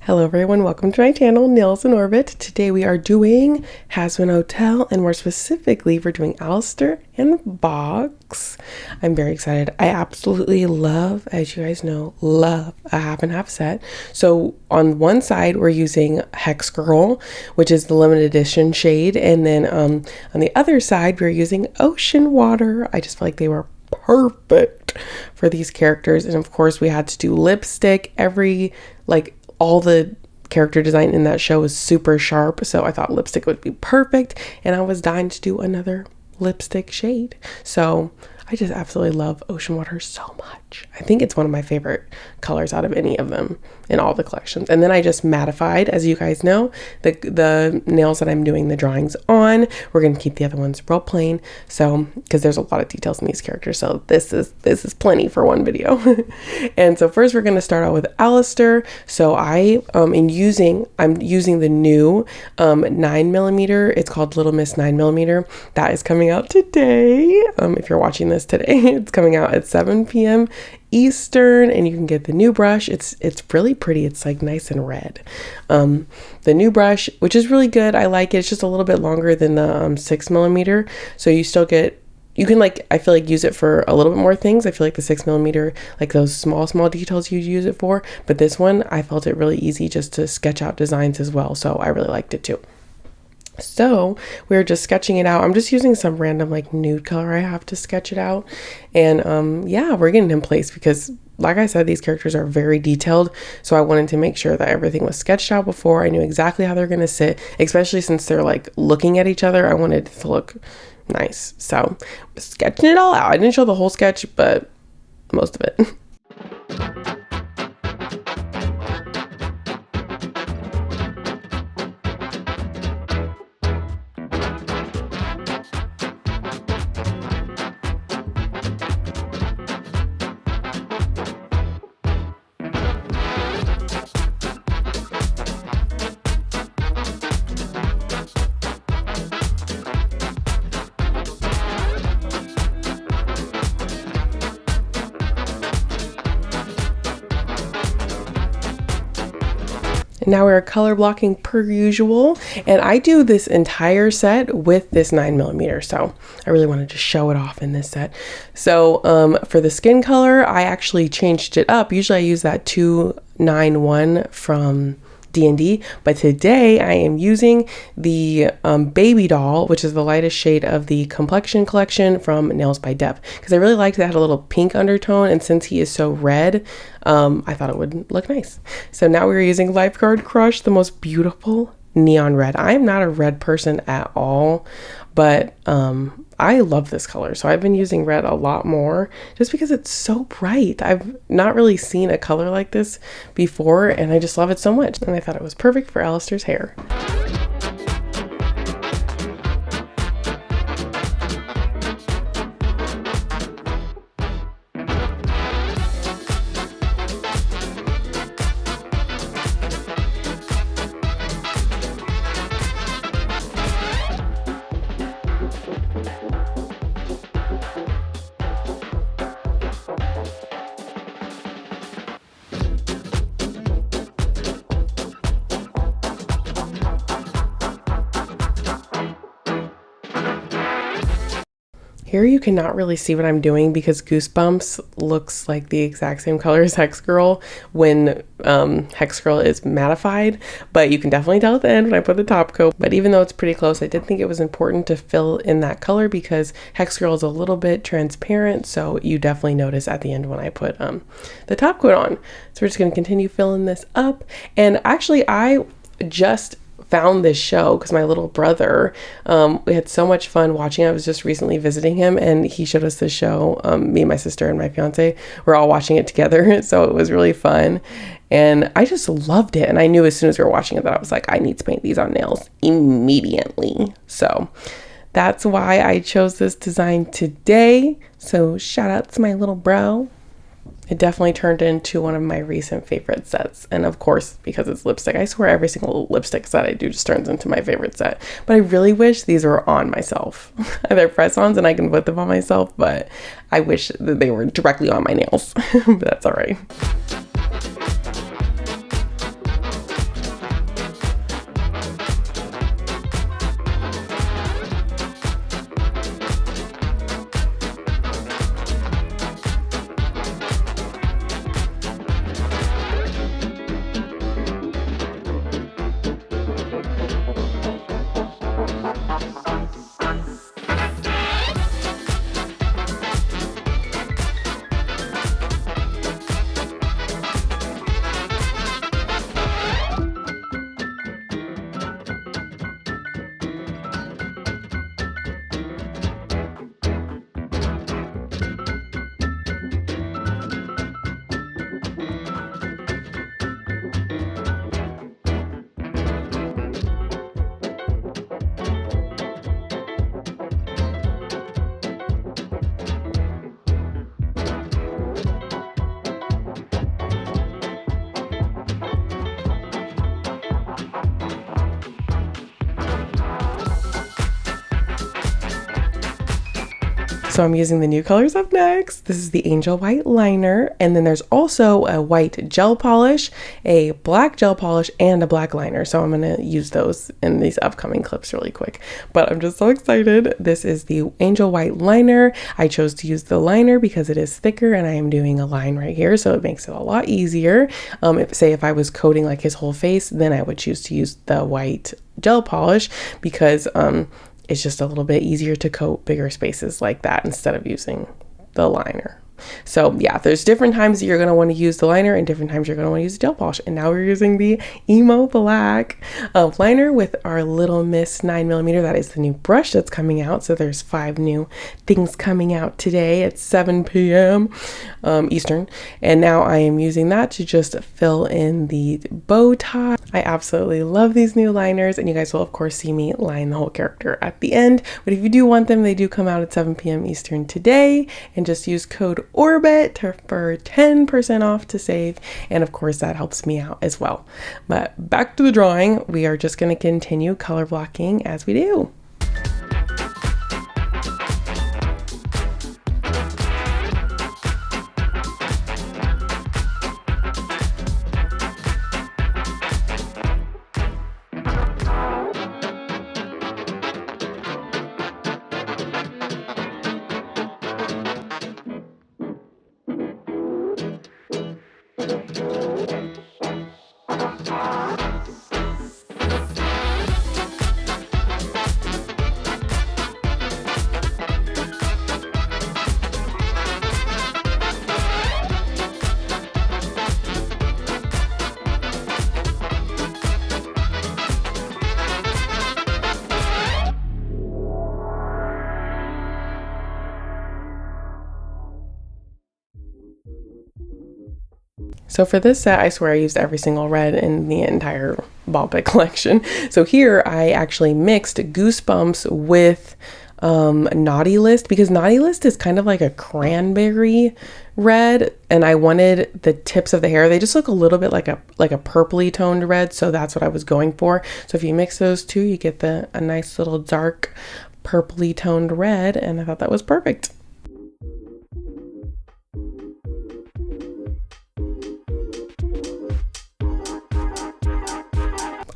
Hello everyone, welcome to my channel, Nails in Orbit. Today we are doing Hazbin Hotel, and more specifically we're doing Alastor Vox. I'm very excited. I absolutely love, as you guys know, love a half and half set. So on one side we're using Hex Girl, which is the limited edition shade, and then on the other side we're using Ocean Water. I just feel like they were perfect for these characters, and of course we had to do lipstick. All the character design in that show is super sharp, so I thought lipstick would be perfect, and I was dying to do another lipstick shade. So I just absolutely love Ocean Water so much. I think it's one of my favorite colors out of any of them in all the collections. And then I just mattified, as you guys know, the nails that I'm doing the drawings on. We're going to keep the other ones real plain, so because there's a lot of details in these characters, so this is plenty for one video. And so first we're going to start out with Alastor. So I'm using the new 9mm. It's called Little Miss 9mm. That is coming out today. If you're watching this today, it's coming out at 7 p.m. Eastern, and you can get the new brush. It's really pretty. It's like nice and red. The new brush, which is really good. I like it. It's just a little bit longer than the 6mm, so you still get, you can, like, I feel like use it for a little bit more things. I feel like the 6mm, like those small details you'd use it for, but this one I felt it really easy just to sketch out designs as well, so I really liked it too. So we're just sketching it out. I'm just using some random like nude color I have to sketch it out. And yeah, we're getting in place because, like I said, these characters are very detailed. So I wanted to make sure that everything was sketched out before. I knew exactly how they're going to sit, especially since they're like looking at each other. I wanted it to look nice. So sketching it all out. I didn't show the whole sketch, but most of it. Now we're color blocking per usual, and I do this entire set with this 9mm, so I really wanted to show it off in this set. So for the skin color, I actually changed it up. Usually I use that 291 from D&D, but today I am using the baby doll, which is the lightest shade of the complexion collection from Nails by Deb, because I really liked that it had a little pink undertone, and since he is so red, I thought it would look nice. So now we're using Lifeguard Crush, the most beautiful neon red. I am not a red person at all, but I love this color, so I've been using red a lot more just because it's so bright. I've not really seen a color like this before, and I just love it so much, and I thought it was perfect for Alastor's hair. Here you cannot really see what I'm doing because Goosebumps looks like the exact same color as Hex Girl when Hex Girl is mattified, but you can definitely tell at the end when I put the top coat. But even though it's pretty close, I did think it was important to fill in that color because Hex Girl is a little bit transparent, so you definitely notice at the end when I put the top coat on. So we're just going to continue filling this up. And actually I just found this show because my little brother, we had so much fun watching. I was just recently visiting him, and he showed us this show. Me and my sister and my fiance were all watching it together, so it was really fun, and I just loved it. And I knew as soon as we were watching it that I was like, I need to paint these on nails immediately. So that's why I chose this design today. So shout out to my little bro. It definitely turned into one of my recent favorite sets. And of course, because it's lipstick, I swear every single lipstick set I do just turns into my favorite set. But I really wish these were on myself. They're press-ons and I can put them on myself, but I wish that they were directly on my nails. But that's all right. So I'm using the new colors up next. This is the Angel White liner, and then there's also a white gel polish, a black gel polish, and a black liner. So I'm gonna use those in these upcoming clips really quick. But I'm just so excited. This is the Angel White liner. I chose to use the liner because it is thicker, and I am doing a line right here, so it makes it a lot easier. If I was coating like his whole face, then I would choose to use the white gel polish because it's just a little bit easier to coat bigger spaces like that instead of using the liner. So yeah, there's different times that you're going to want to use the liner and different times you're going to want to use the gel polish. And now we're using the EMO Black liner with our Little Miss 9mm. That is the new brush that's coming out. So there's 5 new things coming out today at 7 p.m. Eastern. And now I am using that to just fill in the bow tie. I absolutely love these new liners, and you guys will of course see me line the whole character at the end. But if you do want them, they do come out at 7 p.m. Eastern today, and just use code ORBIT for 10% off to save, and of course that helps me out as well. But back to the drawing, we are just going to continue color blocking as we do. So for this set, I swear I used every single red in the entire Ballpit collection. So here I actually mixed Goosebumps with Naughty List, because Naughty List is kind of like a cranberry red, and I wanted the tips of the hair, they just look a little bit like a purpley toned red, so that's what I was going for. So if you mix those two, you get a nice little dark purpley toned red, and I thought that was perfect.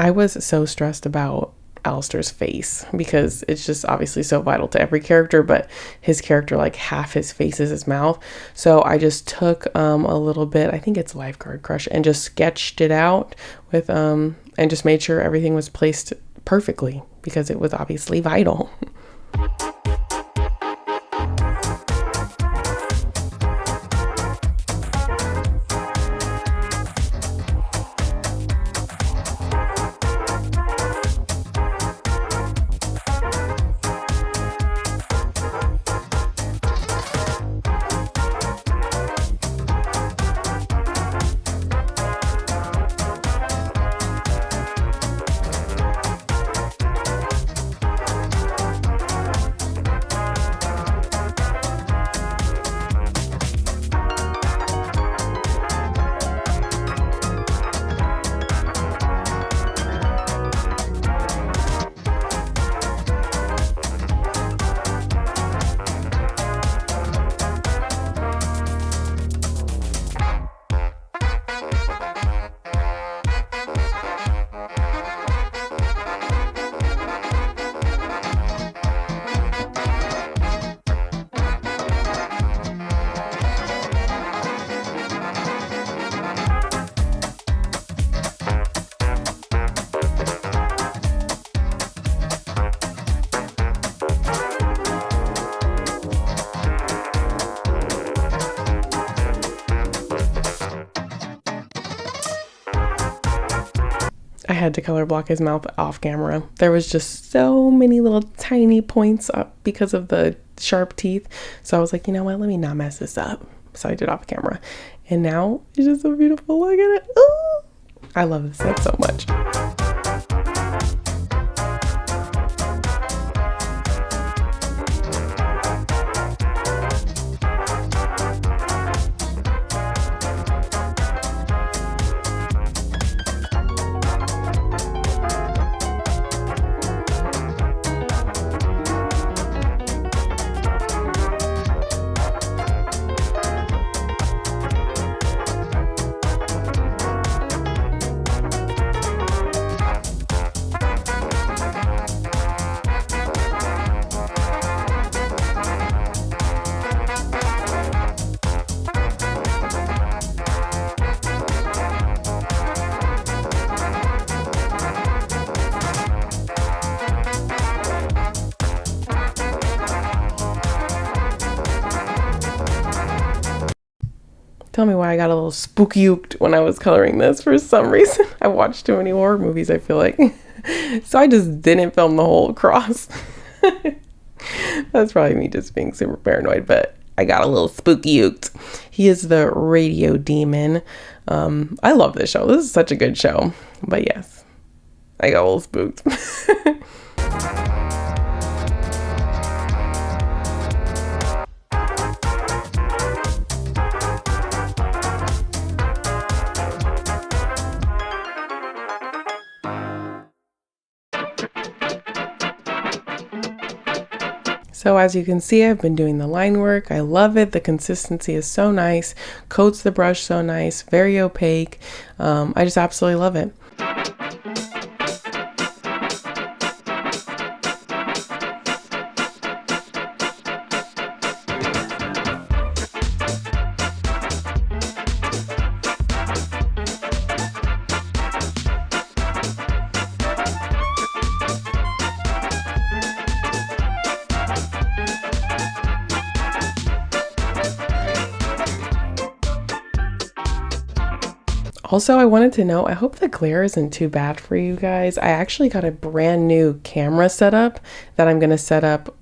I was so stressed about Alastor's face because it's just obviously so vital to every character, but his character, like half his face is his mouth. So I just took a little bit, I think it's Lifeguard Crush, and just sketched it out with and just made sure everything was placed perfectly because it was obviously vital. I had to color block his mouth off camera. There was just so many little tiny points up because of the sharp teeth. So I was like, you know what, let me not mess this up. So I did off camera. And now it's just so beautiful. Look at it. Ooh! I love this set so much. tell me why I got a little spooked when I was coloring this for some reason. I watched too many horror movies, I feel like. So I just didn't film the whole cross. That's probably me just being super paranoid, but I got a little spooked. He is the radio demon. I love this show. This is such a good show. But yes, I got a little spooked. So as you can see, I've been doing the line work. I love it. The consistency is so nice. Coats the brush so nice, very opaque. I just absolutely love it. Also, I wanted to know, I hope the glare isn't too bad for you guys. I actually got a brand new camera setup that I'm going to set up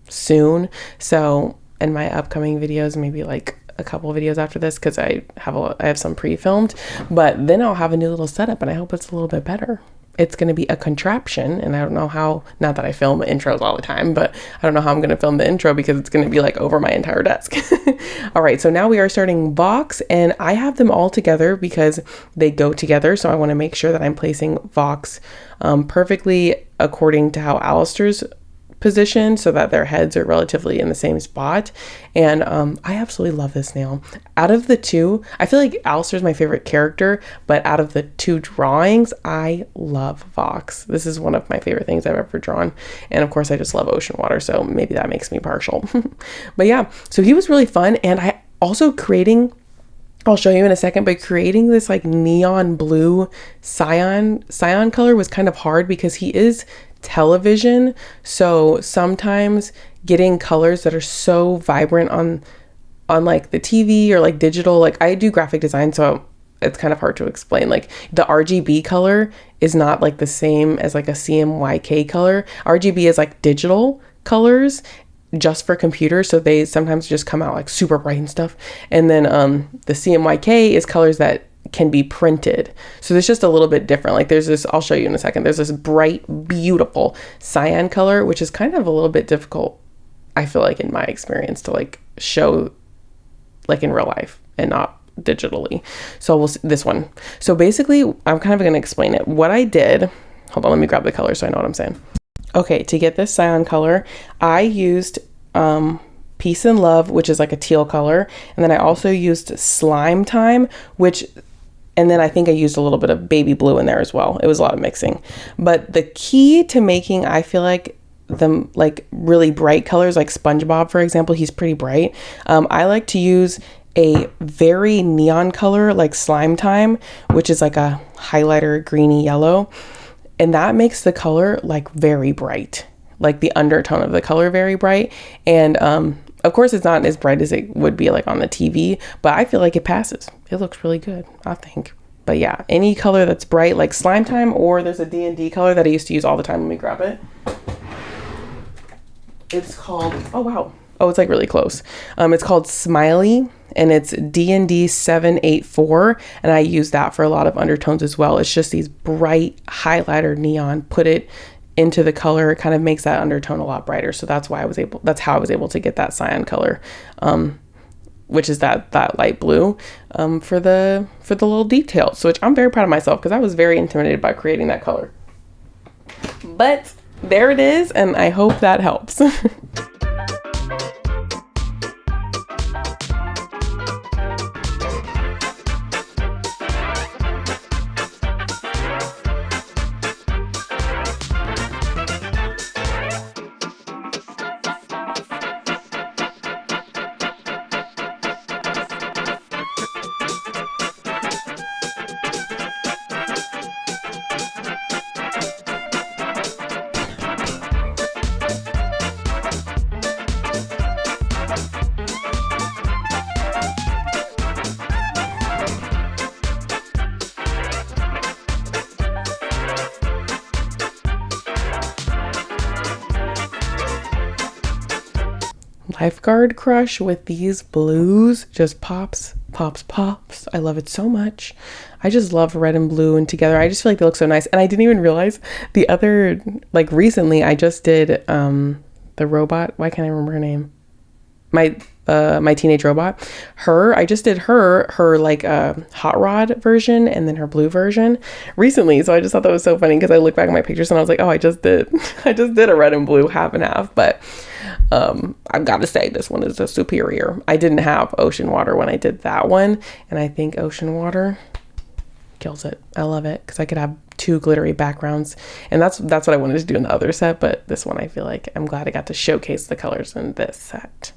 soon. So in my upcoming videos, maybe like a couple of videos after this, because I have some pre-filmed, but then I'll have a new little setup and I hope it's a little bit better. It's going to be a contraption, and I don't know how, not that I film intros all the time, but I don't know how I'm going to film the intro because it's going to be like over my entire desk. All right, so now we are starting Vox, and I have them all together because they go together. So I want to make sure that I'm placing Vox perfectly according to how Alastor's position, so that their heads are relatively in the same spot. And I absolutely love this nail. Out of the two, I feel like Alastor's my favorite character, but out of the two drawings, I love Vox. This is one of my favorite things I've ever drawn. And of course, I just love ocean water, so maybe that makes me partial. But yeah, so he was really fun. And I also I'll show you in a second, but creating this like neon blue cyan color was kind of hard because he is television, so sometimes getting colors that are so vibrant on like the TV or like digital, like I do graphic design, so it's kind of hard to explain. Like the RGB color is not like the same as like a CMYK color. RGB is like digital colors just for computers, so they sometimes just come out like super bright and stuff. And then the CMYK is colors that can be printed, so there's just a little bit different. Like there's this, I'll show you in a second, there's this bright, beautiful cyan color, which is kind of a little bit difficult, I feel like, in my experience, to like show like in real life and not digitally. So we'll see this one. So basically, I'm kind of going to explain it. What I did, hold on, let me grab the color so I know what I'm saying. Okay, to get this cyan color, I used Peace and Love, which is like a teal color, and then I also used Slime Time, and then I think I used a little bit of baby blue in there as well. It was a lot of mixing. But the key to making, I feel like, them like really bright colors, like SpongeBob, for example, he's pretty bright. I like to use a very neon color like Slime Time, which is like a highlighter greeny yellow. And that makes the color like very bright, like the undertone of the color very bright. And of course, it's not as bright as it would be like on the TV, but I feel like it passes. It looks really good, I think. But yeah, any color that's bright, like Slime Time, or there's a D&D color that I used to use all the time. Let me grab it. It's called, oh wow. Oh, it's like really close. It's called Smiley, and it's D&D 784. And I use that for a lot of undertones as well. It's just these bright highlighter neon, put it into the color, it kind of makes that undertone a lot brighter. So that's how I was able to get that cyan color, which is that light blue, for the little details. So which I'm very proud of myself, because I was very intimidated by creating that color. But there it is, and I hope that helps. lifeguard crush with these blues. Just pops, pops, pops. I love it so much. I just love red and blue and together. I just feel like they look so nice. And I didn't even realize the other, like recently I just did the robot. Why can't I remember her name? My teenage robot. I just did her like hot rod version and then her blue version recently. So I just thought that was so funny because I looked back at my pictures and I was like, oh, I just did a red and blue half and half. But I've got to say this one is a superior. I didn't have ocean water when I did that one, and I think ocean water kills it. I love it because I could have two glittery backgrounds, and that's what I wanted to do in the other set. But this one, I feel like I'm glad I got to showcase the colors in this set.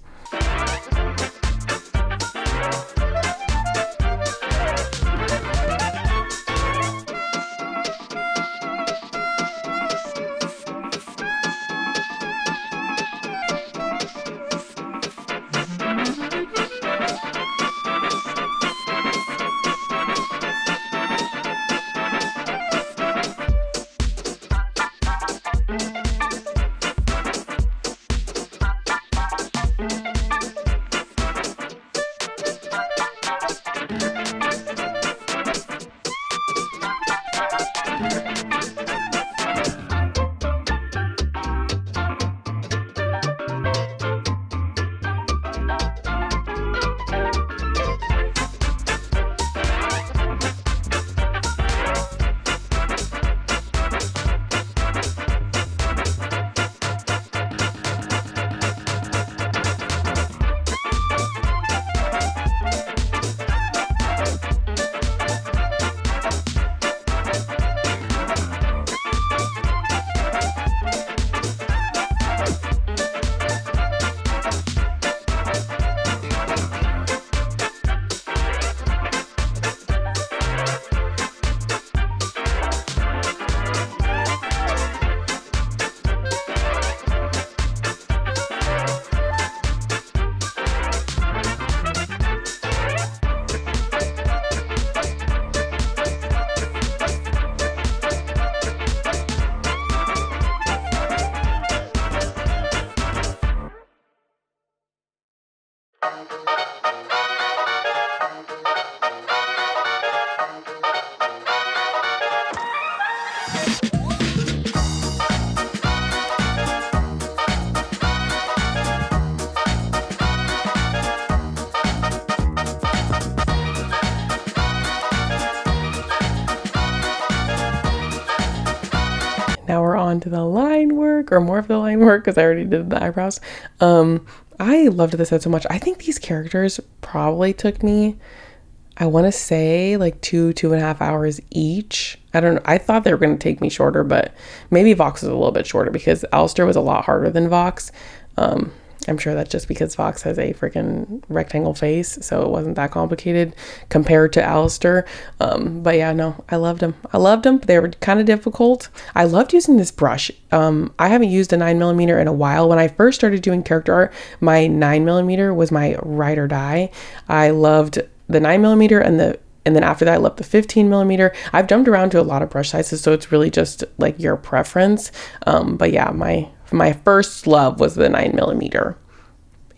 Now we're on to the line work, or more of the line work, because I already did the eyebrows. I loved this set so much. I think these characters probably took me, I want to say like 2.5 hours each. I don't know. I thought they were going to take me shorter, but maybe Vox was a little bit shorter because Alastor was a lot harder than Vox. I'm sure that's just because Vox has a freaking rectangle face, so it wasn't that complicated compared to Alastor. But yeah, no, I loved them. They were kind of difficult. I loved using this brush. I haven't used a 9mm in a while. When I first started doing character art, my 9mm was my ride or die. I loved the 9mm and then after that, I loved the 15mm. I've jumped around to a lot of brush sizes, so it's really just like your preference. But yeah, my first love was the 9mm.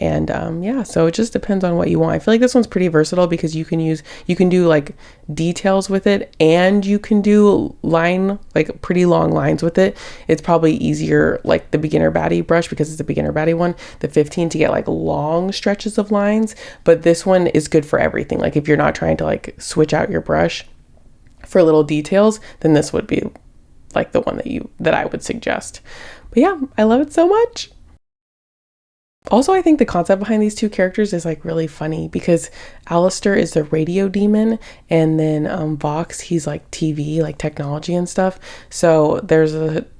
And yeah, so it just depends on what you want. I feel like this one's pretty versatile because you can do like details with it, and you can do like pretty long lines with it. It's probably easier like the beginner baddie brush, because it's a beginner baddie one, the 15, to get like long stretches of lines. But this one is good for everything. Like if you're not trying to like switch out your brush for little details, then this would be like the one that I would suggest. But yeah, I love it so much. Also, I think the concept behind these two characters is like really funny because Alastor is the radio demon, and then Vox, he's like TV, like technology and stuff. So there's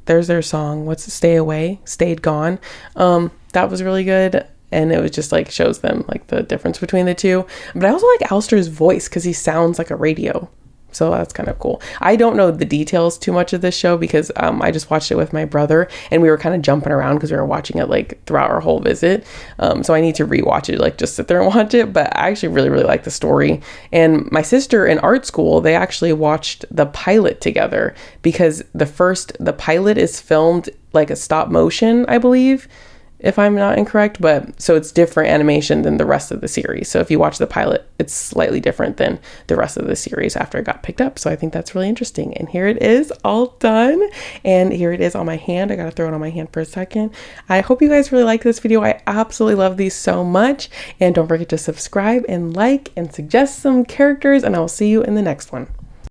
their song, what's it, Stay Away, Stayed Gone. That was really good. And it was just like shows them like the difference between the two. But I also like Alastor's voice because he sounds like a radio. So that's kind of cool. I don't know the details too much of this show because I just watched it with my brother, and we were kind of jumping around because we were watching it like throughout our whole visit. So I need to rewatch it, like just sit there and watch it. But I actually really, really like the story. And my sister in art school, they actually watched the pilot together because the pilot is filmed like a stop motion, I believe. if I'm not incorrect, but so it's different animation than the rest of the series. So if you watch the pilot, it's slightly different than the rest of the series after it got picked up. So I think that's really interesting. And here it is all done. And here it is on my hand. I got to throw it on my hand for a second. I hope you guys really like this video. I absolutely love these so much. And don't forget to subscribe and like and suggest some characters, and I will see you in the next one.